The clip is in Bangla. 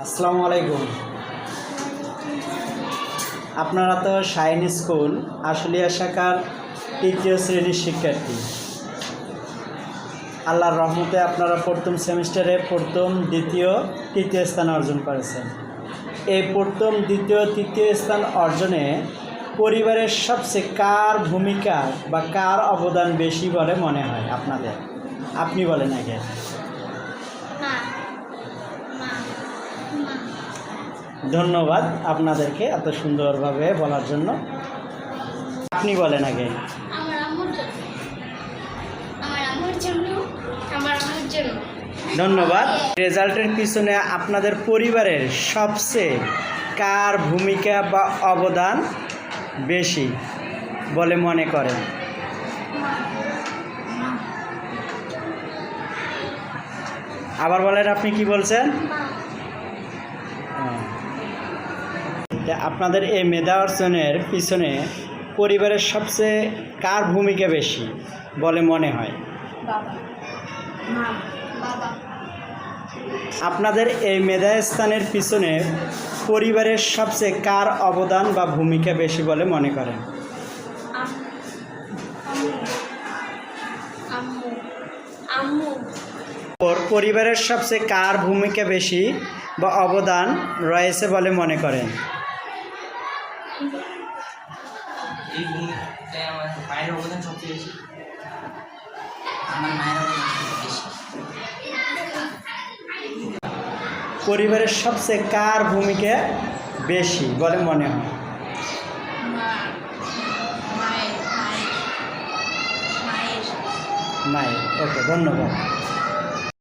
আসসালামু আলাইকুম। আপনারা তো শাইন স্কুল আশুলিয়া শাখার ৩য় শ্রেণীর শিক্ষার্থী। আল্লাহর রহমতে আপনারা প্রথম সেমিস্টারে প্রথম, দ্বিতীয়, তৃতীয় স্থান অর্জন করেছেন। এই প্রথম, দ্বিতীয়, তৃতীয় স্থান অর্জনে পরিবারের সবচেয়ে কার ভূমিকা বা কার অবদান বেশি বলে মনে হয় আপনাদের? আপনি বলেন আগে। ধন্যবাদ আপনাদেরকে এত সুন্দরভাবে বলার জন্য। আপনি বলেন আগে। ধন্যবাদ। রেজাল্টের পিছনে আপনাদের পরিবারের সবচেয়ে কার ভূমিকা বা অবদান বেশি বলে মনে করেন? আবার বলেন, আপনি কি বলছেন? আপনাদের এই মেধা অর্জনের পিছনে পরিবারের সবচেয়ে কার ভূমিকা বেশি বলে মনে হয়? আপনাদের এই মেধা স্থানের পিছনে পরিবারের সবচেয়ে কার অবদান বা ভূমিকা বেশি বলে মনে করেন? পরিবারের সবচেয়ে কার ভূমিকা বেশি বা অবদান রয়েছে বলে মনে করেন? এই ভূমিকায় আমার মায়ের অবদান সবচেয়ে বেশি। আমার মায়ের অবদান সবচেয়ে বেশি। পরিবারের সবচেয়ে কার ভূমিকা বেশি বলে মনে হয়? মায়ের। ওকে, ধন্যবাদ।